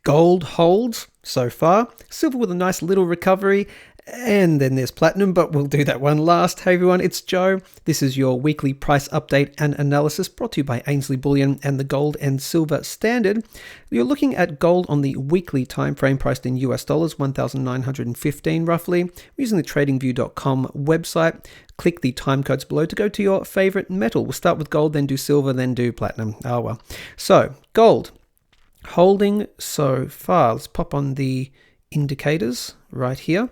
Gold holds so far, silver with a nice little recovery, and then there's platinum, but we'll do that one last. Hey everyone, it's Joe. This is your weekly price update and analysis brought to you by Ainslie Bullion and the Gold and Silver Standard. You're looking at gold on the weekly time frame priced in US dollars, 1,915 roughly. We're using the tradingview.com website. Click the time codes below to go to your favorite metal. We'll start with gold, then do silver, then do platinum. Oh well. So, gold holding so far. Let's pop on the indicators right here.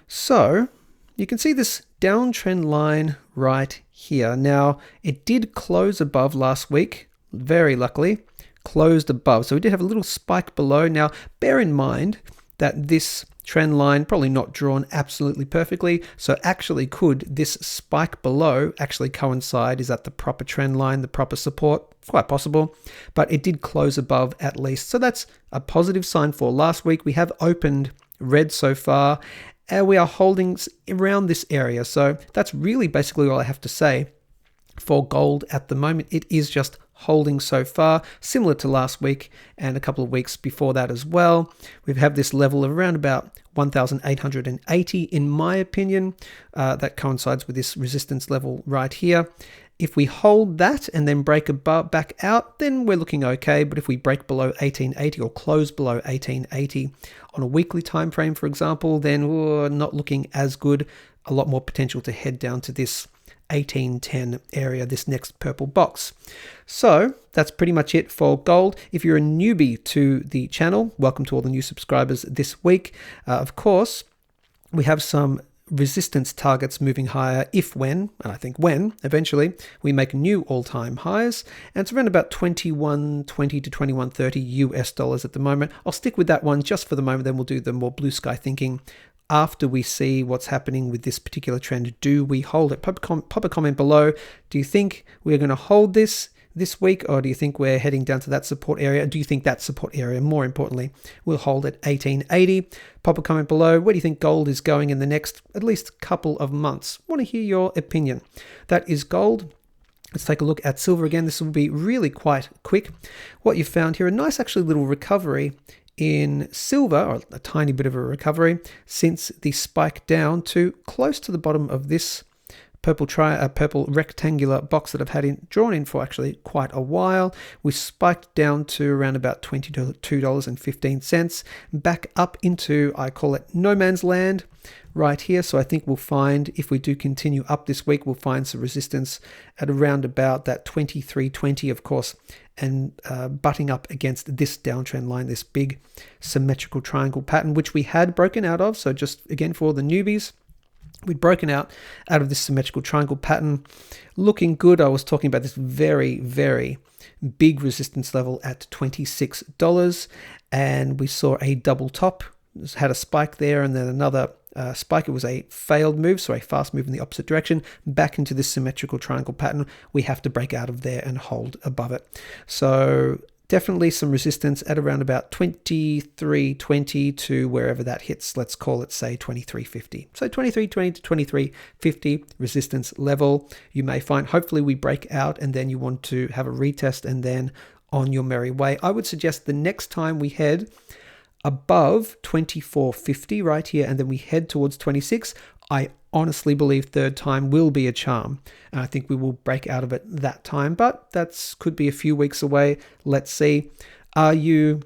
So you can see this downtrend line right here. Now, it did close above last week, very luckily, closed above. So we did have a little spike below. Now, bear in mind that this trend line probably not drawn absolutely perfectly. So actually could this spike below actually coincide? Is that the proper trend line, the proper support? Quite possible, but it did close above at least. So that's a positive sign for last week. We have opened red so far. And we are holding around this area. So that's really basically all I have to say for gold at the moment. It is just holding so far, similar to last week and a couple of weeks before that as well. We have this level of around about 1,880 in my opinion. That coincides with this resistance level right here. If we hold that and then break above back out, then we're looking okay. But if we break below 1880 or close below 1880 on a weekly time frame, for example, then we're not looking as good. A lot more potential to head down to this 1810 area, this next purple box. So that's pretty much it for gold. If you're a newbie to the channel, welcome to all the new subscribers this week. Of course, we have some resistance targets moving higher if when, and I think when, eventually, we make new all-time highs. And it's around about 2120 to 2130 US dollars at the moment. I'll stick with that one just for the moment, then we'll do the more blue sky thinking after we see what's happening with this particular trend. Do we hold it? Pop a comment below. Do you think we're going to hold this week, or do you think we're heading down to that support area? Do you think that support area, more importantly, will hold at 1880? Pop a comment below. Where do you think gold is going in the next at least couple of months? I want to hear your opinion. That is gold. Let's take a look at silver again. This will be really quite quick. What you found here, a nice actually little recovery in silver, or a tiny bit of a recovery, since the spike down to close to the bottom of this purple rectangular box that I've had drawn in for actually quite a while. We spiked down to around about $22.15, back up into, I call it no man's land right here. So I think we'll find, if we do continue up this week, we'll find some resistance at around about that 23.20, of course, and butting up against this downtrend line, this big symmetrical triangle pattern, which we had broken out of. So just again, for all the newbies, we'd broken out of this symmetrical triangle pattern, looking good. I was talking about this very, very big resistance level at $26, and we saw a double top. It had a spike there, and then another spike. It was a failed move, so a fast move in the opposite direction, back into this symmetrical triangle pattern. We have to break out of there and hold above it. So definitely some resistance at around about 23.20 to wherever that hits. Let's call it, say, 23.50. So 23.20 to 23.50 resistance level. You may find, hopefully we break out and then you want to have a retest and then on your merry way. I would suggest the next time we head above 24.50 right here and then we head towards 26, I honestly believe third time will be a charm. And I think we will break out of it that time, but that's could be a few weeks away. Let's see. Are you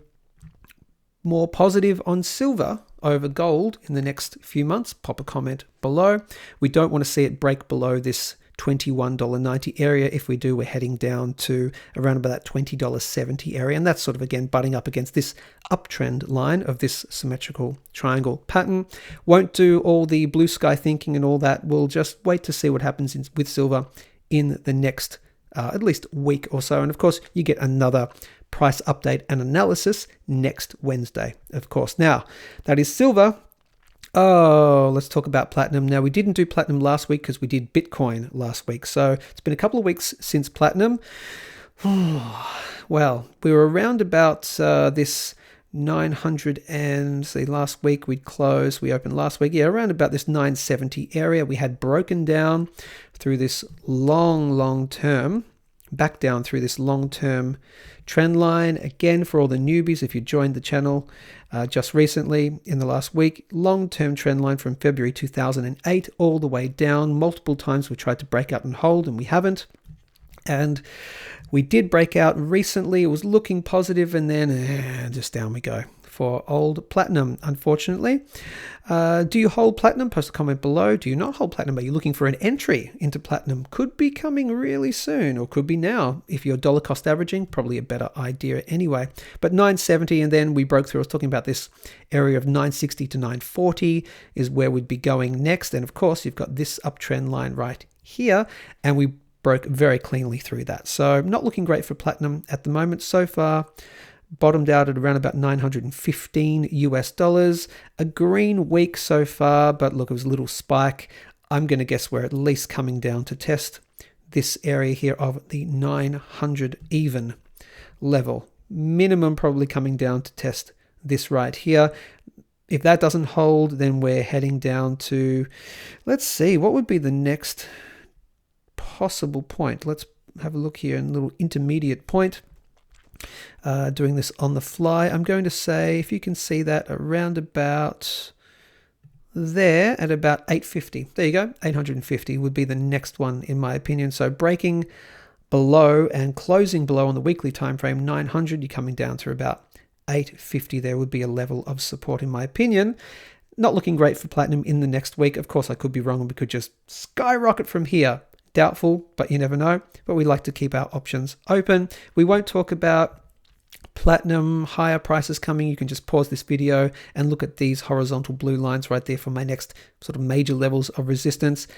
more positive on silver over gold in the next few months? Pop a comment below. We don't want to see it break below this $21.90 area. If we do, we're heading down to around about that $20.70 area, and that's sort of again butting up against this uptrend line of this symmetrical triangle pattern. Won't do all the blue sky thinking and all that. We'll just wait to see what happens with silver in the next at least week or so, and of course you get another price update and analysis next Wednesday, of course. Now that is silver. Oh, let's talk about platinum. Now, we didn't do platinum last week because we did Bitcoin last week. So it's been a couple of weeks since platinum. Well, we were around about this 900 and see last week we opened last week. Yeah, around about this 970 area. We had broken down through this long term back down through this long-term trend line. Again, for all the newbies, if you joined the channel just recently in the last week, long-term trend line from February 2008 all the way down. Multiple times we tried to break out and hold, and we haven't. And we did break out recently. It was looking positive, and then just down we go for old platinum, unfortunately. Do you hold platinum? Post a comment below. Do you not hold platinum? Are you looking for an entry into platinum? Could be coming really soon, or could be now. If you're dollar cost averaging, probably a better idea anyway. But 970, and then we broke through. I was talking about this area of 960 to 940 is where we'd be going next. And of course, you've got this uptrend line right here, and we broke very cleanly through that. So not looking great for platinum at the moment so far. Bottomed out at around about 915 US dollars. A green week so far, but look, it was a little spike. I'm going to guess we're at least coming down to test this area here of the 900 even level. Minimum probably coming down to test this right here. If that doesn't hold, then we're heading down to, let's see, what would be the next possible point? Let's have a look here, a little intermediate point. Doing this on the fly, I'm going to say, if you can see that, around about there at about 850. There you go, 850 would be the next one in my opinion. So breaking below and closing below on the weekly time frame, 900, you're coming down to about 850. There would be a level of support in my opinion. Not looking great for platinum in the next week. Of course, I could be wrong and we could just skyrocket from here. Doubtful, but you never know. But we like to keep our options open. We won't talk about platinum higher prices coming. You can just pause this video and look at these horizontal blue lines right there for my next sort of major levels of resistance.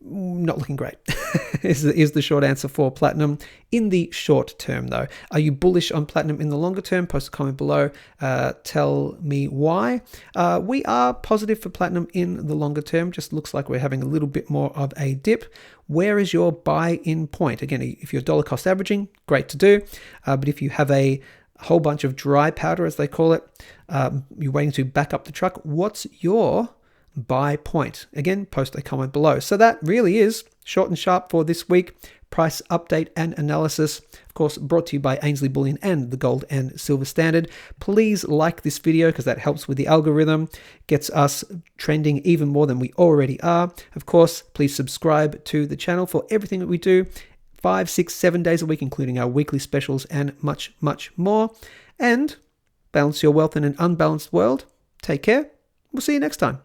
Not looking great is the short answer for platinum in the short term though. Are you bullish on platinum in the longer term? Post a comment below. Tell me why. We are positive for platinum in the longer term. Just looks like we're having a little bit more of a dip. Where is your buy-in point? Again, if you're dollar cost averaging, great to do. But if you have a whole bunch of dry powder, as they call it, you're waiting to back up the truck, what's your buy point? Again, post a comment below. So that really is short and sharp for this week. Price update and analysis, of course, brought to you by Ainslie Bullion and the Gold and Silver Standard. Please like this video because that helps with the algorithm, gets us trending even more than we already are. Of course, please subscribe to the channel for everything that we do 5, 6, 7 days a week, including our weekly specials and much, much more. And balance your wealth in an unbalanced world. Take care. We'll see you next time.